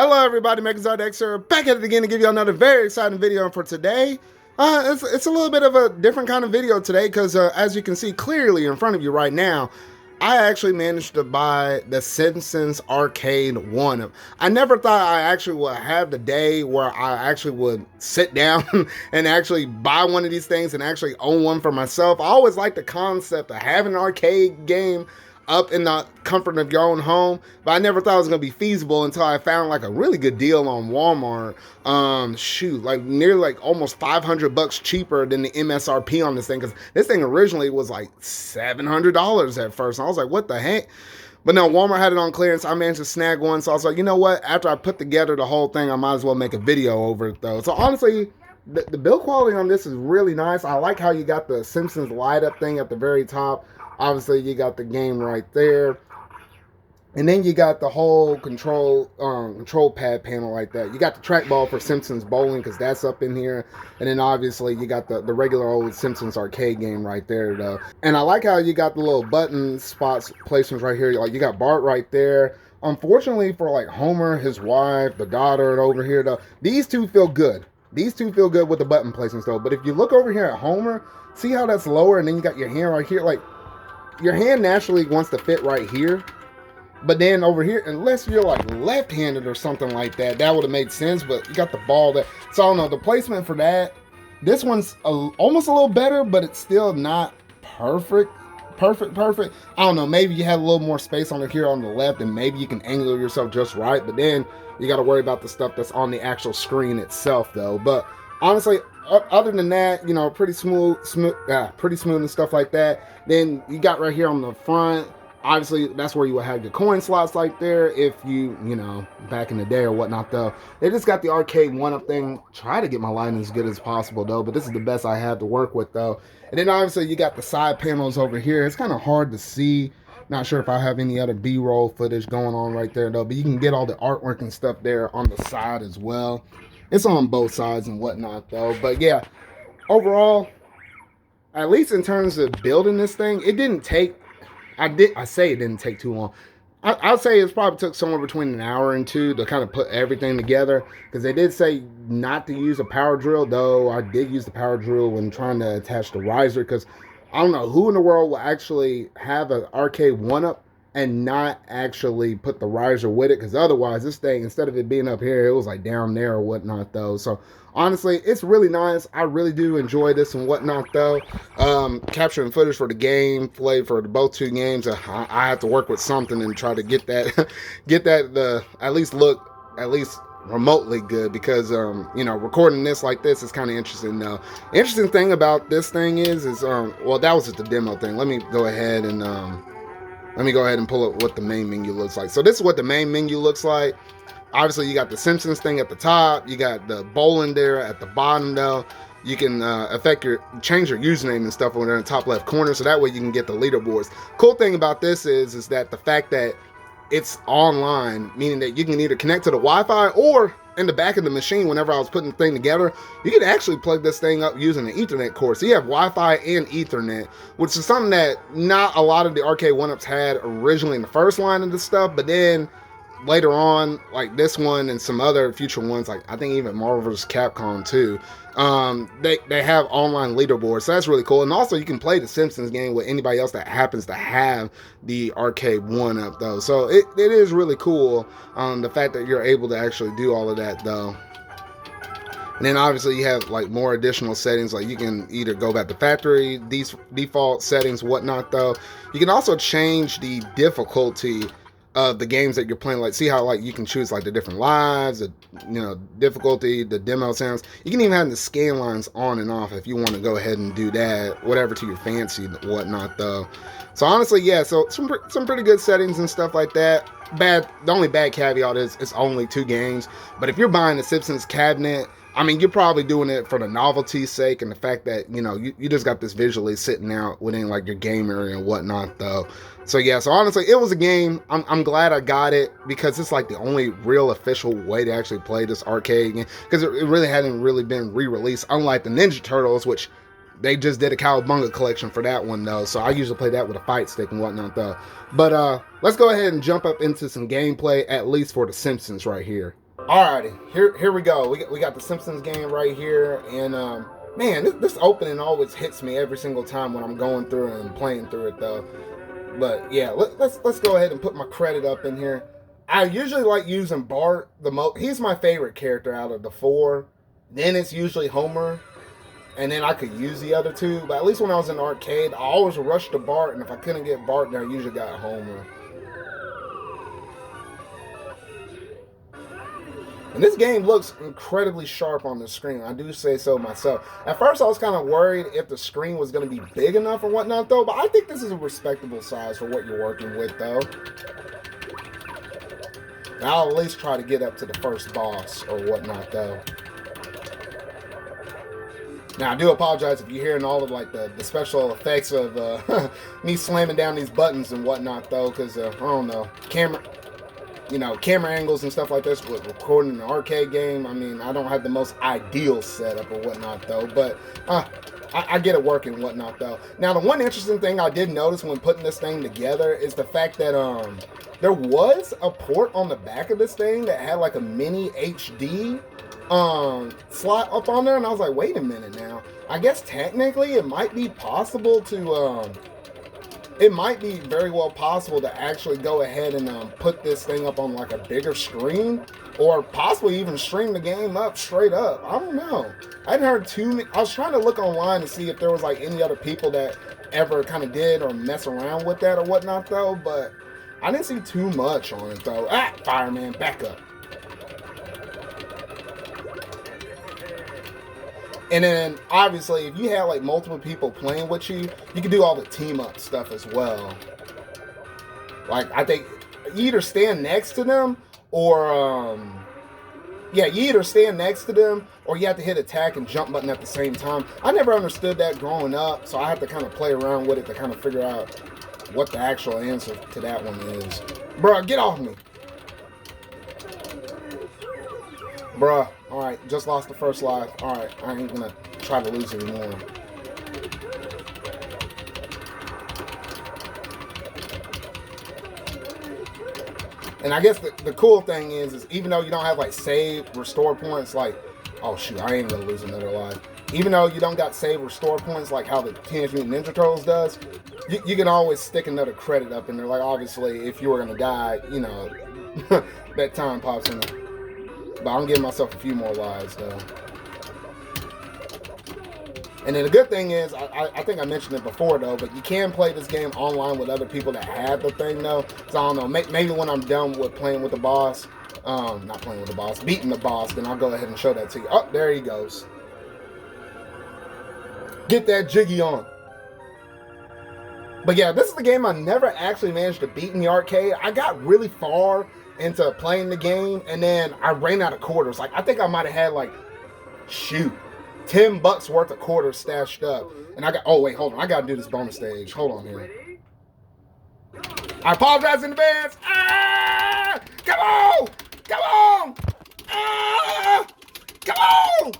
Hello everybody, MegaZard here, back at it again to give you another very exciting video for today. It's a little bit of a different kind of video today because as you can see clearly in front of you right now, I actually managed to buy the Simpsons Arcade 1. I never thought I actually would have the day where I actually would sit down and actually buy one of these things and actually own one for myself. I always liked the concept of having an arcade game up in the comfort of your own home, but I never thought it was gonna be feasible until I found like a really good deal on Walmart. Like nearly like almost $500 cheaper than the MSRP on this thing, because this thing originally was like $700 at first. And I was like, what the heck? But no, Walmart had it on clearance. I managed to snag one, so I was like, you know what? After I put together the whole thing, I might as well make a video over it though. So honestly, the build quality on this is really nice. I like how you got the Simpsons light up thing at the very top. Obviously, you got the game right there. And then you got the whole control pad panel like that. You got the trackball for Simpsons Bowling because that's up in here. And then obviously you got the regular old Simpsons Arcade game right there though. And I like how you got the little button spots placements right here. Like you got Bart right there. Unfortunately for like Homer, his wife, the daughter over here though, these two feel good. These two feel good with the button placements though. But if you look over here at Homer, see how that's lower and then you got your hand right here, like your hand naturally wants to fit right here, but then over here, unless you're like left-handed or something like that, that would have made sense. But you got the ball there, so I don't know, the placement for that, this one's almost a little better, but it's still not perfect. I don't know, maybe you have a little more space on it here on the left, and maybe you can angle yourself just right, but then you got to worry about the stuff that's on the actual screen itself though. But honestly, other than that, you know, pretty smooth and stuff like that. Then you got right here on the front, obviously that's where you would have your coin slots like there if you know, back in the day or whatnot though. They just got the arcade 1-up thing. Try to get my lighting as good as possible though, but this is the best I have to work with though. And then obviously you got the side panels over here. It's kind of hard to see. Not sure if I have any other B-roll footage going on right there though, but you can get all the artwork and stuff there on the side as well. It's on both sides and whatnot though. But yeah, overall, at least in terms of building this thing, it didn't take, I say it didn't take too long. I'll say it probably took somewhere between an hour and two to kind of put everything together, because they did say not to use a power drill, though I did use the power drill when trying to attach the riser, because I don't know who in the world will actually have an arcade 1-up and not actually put the riser with it, because otherwise this thing, instead of it being up here, it was like down there or whatnot though. So honestly, it's really nice. I really do enjoy this and whatnot though. Capturing footage for the game play for both two games, I have to work with something and try to get that at least look at least remotely good, because you know, recording this like this is kind of interesting though. Interesting thing about this thing is well, that was just the demo thing. Let me go ahead and pull up what the main menu looks like. So this is what the main menu looks like. Obviously, you got the Simpsons thing at the top. You got the bowling there at the bottom though. You can change your username and stuff over there in the top left corner, so that way you can get the leaderboards. Cool thing about this is that the fact that it's online, meaning that you can either connect to the Wi-Fi or in the back of the machine. Whenever I was putting the thing together, you could actually plug this thing up using an Ethernet cord. So you have Wi-Fi and Ethernet, which is something that not a lot of the arcade 1-ups had originally in the first line of this stuff, but then later on, like this one and some other future ones, like I think even Marvel vs. Capcom too, they have online leaderboards, so that's really cool. And also you can play the Simpsons game with anybody else that happens to have the arcade 1-up though, so it is really cool, the fact that you're able to actually do all of that though. And then obviously you have like more additional settings, like you can either go back to factory default settings, whatnot though. You can also change the difficulty of the games that you're playing. Like see how like you can choose like the different lives, the, you know, difficulty, the demo sounds. You can even have the scan lines on and off if you want to go ahead and do that, whatever to your fancy, whatnot though. So honestly, yeah, so some pretty good settings and stuff like that. The only bad caveat is it's only 2 games, but if you're buying the Simpsons cabinet, I mean, you're probably doing it for the novelty's sake and the fact that, you know, you just got this visually sitting out within like your game area and whatnot though. So yeah, so honestly, it was a game. I'm glad I got it, because it's like the only real official way to actually play this arcade game, because it really hadn't really been re-released, unlike the Ninja Turtles, which they just did a Cowabunga collection for that one though, so I usually play that with a fight stick and whatnot though. But let's go ahead and jump up into some gameplay, at least for the Simpsons right here. Alrighty, here we go. We got the Simpsons game right here, and man, this opening always hits me every single time when I'm going through and playing through it though. But yeah, let's go ahead and put my credit up in here. I usually like using Bart the most. He's my favorite character out of the four. Then it's usually Homer, and then I could use the other two. But at least when I was in the arcade, I always rushed to Bart, and if I couldn't get Bart, then I usually got Homer. And this game looks incredibly sharp on the screen. I do say so myself. At first, I was kind of worried if the screen was going to be big enough or whatnot, though. But I think this is a respectable size for what you're working with, though. I'll at least try to get up to the first boss or whatnot, though. Now, I do apologize if you're hearing all of like the special effects of me slamming down these buttons and whatnot, though, because I don't know, camera angles and stuff like this with recording an arcade game. I mean, I don't have the most ideal setup or whatnot though, but I get it working and whatnot though. Now, the one interesting thing I did notice when putting this thing together is the fact that there was a port on the back of this thing that had like a mini HD slot up on there, and I was like, wait a minute now. I guess technically it might be possible to it might be very well possible to actually go ahead and put this thing up on like a bigger screen, or possibly even stream the game up straight up. I don't know. I hadn't heard too many. I was trying to look online to see if there was like any other people that ever kind of did or mess around with that or whatnot though, but I didn't see too much on it though. Fireman, back up. And then, obviously, if you have like multiple people playing with you, you can do all the team up stuff as well. Like, I think you either stand next to them or, you either stand next to them or you have to hit attack and jump button at the same time. I never understood that growing up, so I have to kind of play around with it to kind of figure out what the actual answer to that one is. Bruh, get off me. Bruh, alright, just lost the first life. Alright, I ain't gonna try to lose anymore. And I guess the cool thing is even though you don't have like save, restore points, like, oh shoot, I ain't gonna lose another life. Even though you don't got save, restore points like how the Teenage Mutant Ninja Turtles does, you can always stick another credit up in there. Like, obviously, if you were gonna die, you know, that time pops in there. But I'm giving myself a few more lives, though. And then the good thing is, I think I mentioned it before, though, but you can play this game online with other people that have the thing, though. So, I don't know, maybe when I'm done with playing with the boss, not playing with the boss, beating the boss, then I'll go ahead and show that to you. Oh, there he goes. Get that jiggy on. But yeah, this is the game I never actually managed to beat in the arcade. I got really far into playing the game, and then I ran out of quarters. Like, I think I might have had like, shoot, $10 worth of quarters stashed up. And I got, oh wait, hold on, I gotta do this bonus stage. Hold on here. I apologize in advance. Ah! Come on! Come on! Ah! Come on!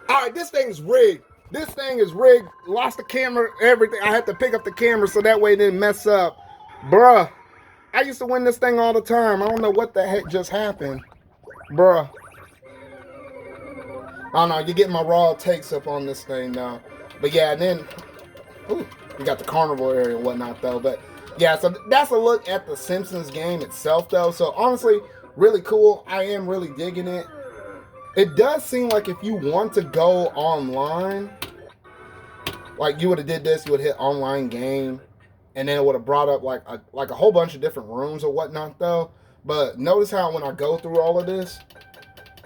Alright, this thing's rigged. This thing is rigged. Lost the camera, everything. I had to pick up the camera so that way it didn't mess up. Bruh. I used to win this thing all the time. I don't know what the heck just happened. Bruh. I don't know. You're getting my raw takes up on this thing now. But yeah, and then... Ooh, you got the carnival area and whatnot, though. But yeah, so that's a look at the Simpsons game itself, though. So honestly, really cool. I am really digging it. It does seem like if you want to go online, like you would have did this, you would hit online game. And then it would have brought up like a whole bunch of different rooms or whatnot though. But notice how when I go through all of this,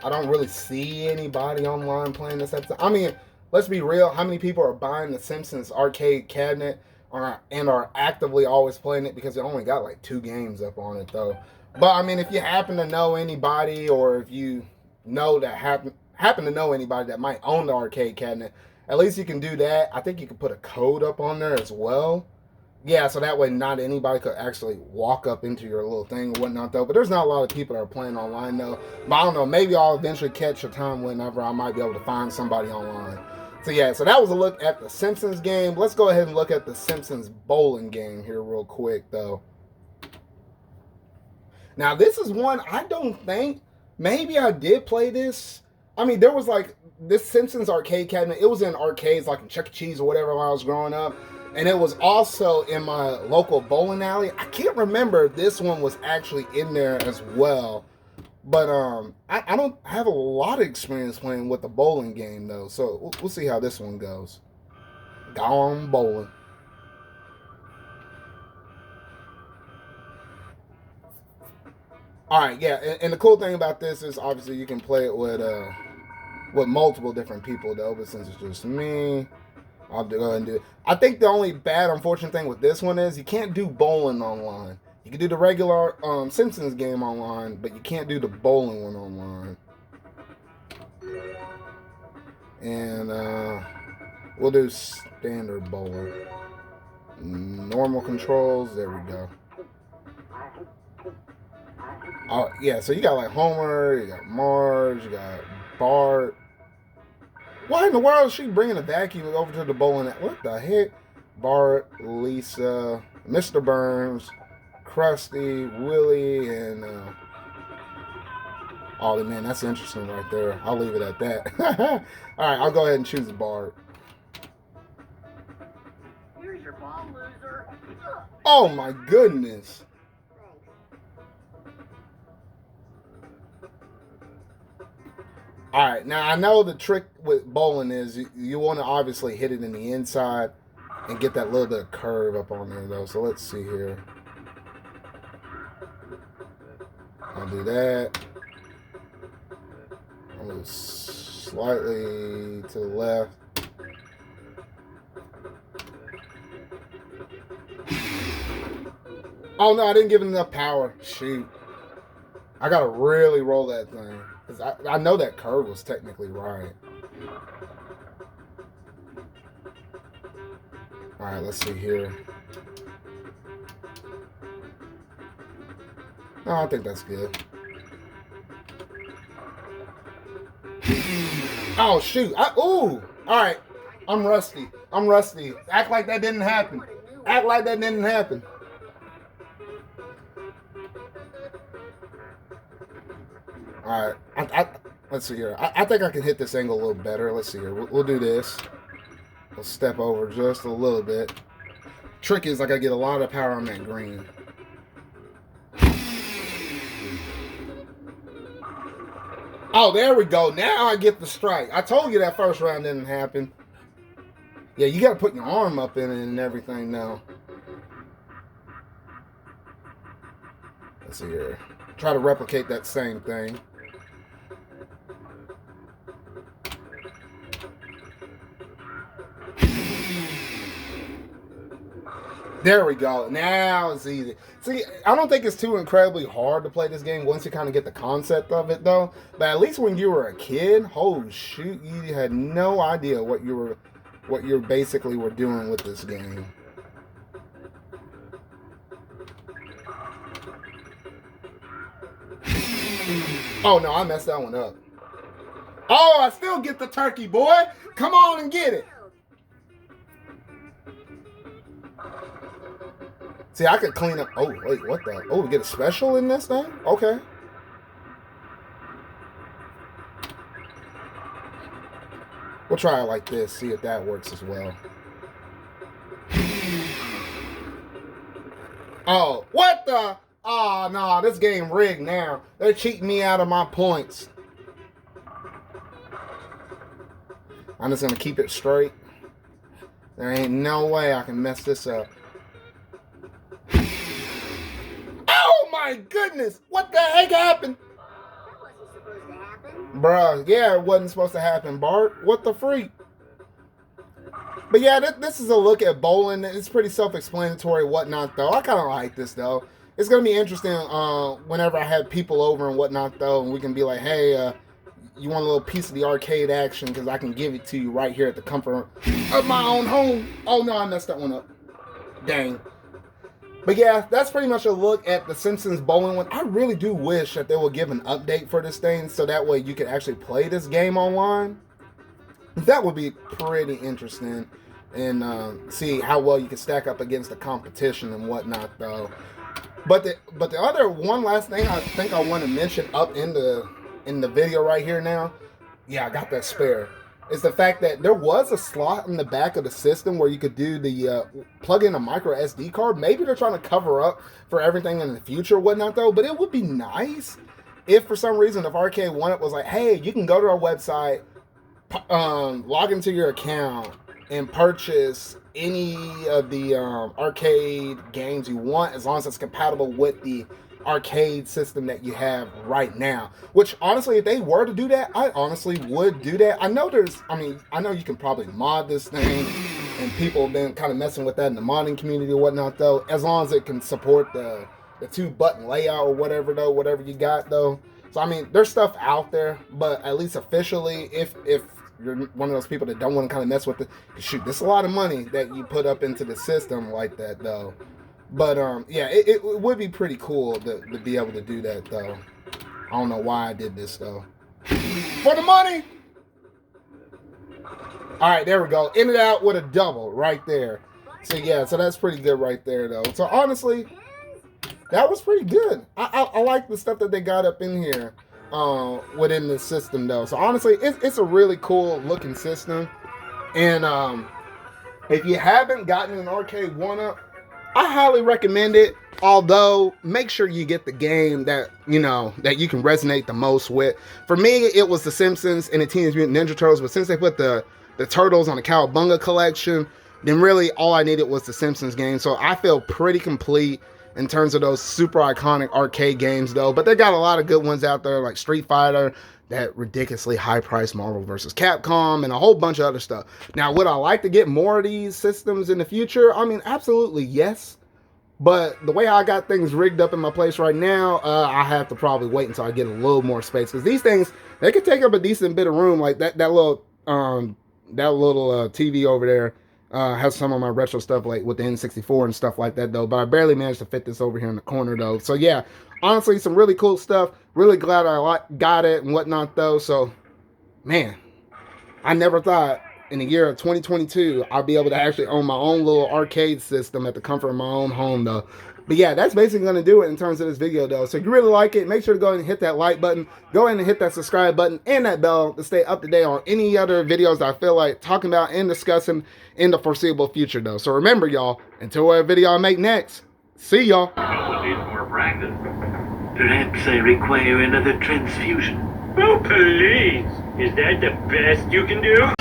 I don't really see anybody online playing this episode. I mean, let's be real. How many people are buying the Simpsons Arcade cabinet and are actively always playing it because it only got like 2 games up on it though. But I mean, if you happen to know anybody, or if you know that happen to know anybody that might own the arcade cabinet, at least you can do that. I think you can put a code up on there as well. Yeah, so that way not anybody could actually walk up into your little thing or whatnot, though. But there's not a lot of people that are playing online, though. But I don't know, maybe I'll eventually catch a time whenever I might be able to find somebody online. So yeah, so that was a look at the Simpsons game. Let's go ahead and look at the Simpsons bowling game here real quick, though. Now, this is one I don't think maybe I did play this. I mean, there was like this Simpsons Arcade cabinet. It was in arcades like in Chuck E. Cheese or whatever when I was growing up. And it was also in my local bowling alley. I can't remember if this one was actually in there as well. But I don't have a lot of experience playing with the bowling game though. So we'll see how this one goes. Gone bowling. All right, yeah, and the cool thing about this is obviously you can play it with multiple different people though. But since it's just me, I'll go ahead and do it. I think the only bad, unfortunate thing with this one is you can't do bowling online. You can do the regular Simpsons game online, but you can't do the bowling one online. And we'll do standard bowling. Normal controls, there we go. Oh, yeah, so you got like Homer, you got Marge, you got Bart. Why in the world is she bringing a vacuum over to the bowling? What the heck? Bart, Lisa, Mr. Burns, Krusty, Willie, and oh man, that's interesting right there. I'll leave it at that. All right, I'll go ahead and choose Bart. Here's your ball, loser. Oh my goodness. All right, now I know the trick with bowling is you want to obviously hit it in the inside and get that little bit of curve up on there though. So let's see here. I'll do that. I'll move slightly to the left. Oh no, I didn't give it enough power. Shoot. I gotta really roll that thing. Because I know that curve was technically right. Alright, let's see here. No, I think that's good. Oh, shoot. Ooh! Alright. I'm rusty. I'm rusty. Act like that didn't happen. Act like that didn't happen. Alright, let's see here. I think I can hit this angle a little better. Let's see here. We'll do this. We'll step over just a little bit. Trick is I gotta get a lot of power on that green. Oh, there we go. Now I get the strike. I told you that first round didn't happen. Yeah, you gotta put your arm up in it and everything now. Let's see here. Try to replicate that same thing. There we go. Now it's easy. See, I don't think it's too incredibly hard to play this game once you kind of get the concept of it, though. But at least when you were a kid, oh shoot, you had no idea what you basically were doing with this game. Oh no, I messed that one up. Oh, I still get the turkey, boy. Come on and get it. See, I could clean up. Oh, wait, what the? Oh, we get a special in this thing? Okay. We'll try it like this, see if that works as well. Oh, what the? Oh, no, this game rigged now. They're cheating me out of my points. I'm just going to keep it straight. There ain't no way I can mess this up. Oh, my goodness. What the heck happened? That wasn't supposed to happen. Bruh, yeah, it wasn't supposed to happen, Bart. What the freak? But yeah, this is a look at bowling. It's pretty self-explanatory, whatnot, though. I kind of like this, though. It's going to be interesting whenever I have people over and whatnot, though, and we can be like, hey, you want a little piece of the arcade action? Because I can give it to you right here at the comfort of my own home. Oh, no, I messed that one up. Dang. But yeah, that's pretty much a look at the Simpsons bowling one. I really do wish that they would give an update for this thing so that way you can actually play this game online. That would be pretty interesting, and see how well you can stack up against the competition and whatnot, though. But the other one last thing I think I want to mention up in the in the video right here now, yeah, I got that spare. Is the fact that there was a slot in the back of the system where you could do the plug in a micro SD card. Maybe they're trying to cover up for everything in the future or whatnot though, but it would be nice if for some reason if Arcade One Up was like, hey, you can go to our website, log into your account and purchase any of the arcade games you want as long as it's compatible with the arcade system that you have right now. Which honestly, if they were to do that, I honestly would do that. I know you can probably mod this thing and people have been kind of messing with that in the modding community or whatnot though, as long as it can support the 2-button layout or whatever you got though. So I mean, there's stuff out there, but at least officially, if you're one of those people that don't want to kind of mess with it, shoot, there's a lot of money that you put up into the system like that though. But yeah, it would be pretty cool to be able to do that though. I don't know why I did this though. For the money. All right, there we go. Ended out with a double right there. So yeah, so that's pretty good right there though. So honestly, that was pretty good. I like the stuff that they got up in here within the system though. So honestly, it's a really cool looking system. And if you haven't gotten an Arcade One Up, I highly recommend it. Although, make sure you get the game that that you can resonate the most with. For me, it was the Simpsons and the Teenage Mutant Ninja Turtles. But since they put the Turtles on the Cowabunga collection, then really all I needed was the Simpsons game. So I feel pretty complete in terms of those super iconic arcade games though. But they got a lot of good ones out there like Street Fighter, that ridiculously high-priced Marvel vs. Capcom, and a whole bunch of other stuff. Now, would I like to get more of these systems in the future? I mean, absolutely yes. But the way I got things rigged up in my place right now, I have to probably wait until I get a little more space. Because these things, they could take up a decent bit of room. Like that little TV over there has some of my retro stuff like with the N64 and stuff like that though. But I barely managed to fit this over here in the corner though. So yeah, honestly, some really cool stuff. Really glad I got it and whatnot though. So, man, I never thought in the year of 2022 I'd be able to actually own my own little arcade system at the comfort of my own home though. But yeah, that's basically going to do it in terms of this video though. So if you really like it, make sure to go ahead and hit that like button. Go ahead and hit that subscribe button and that bell to stay up to date on any other videos that I feel like talking about and discussing in the foreseeable future though. So remember y'all, until whatever video I make next, see y'all. Probably needs more practice. Perhaps I require another transfusion. Oh, please! Is that the best you can do?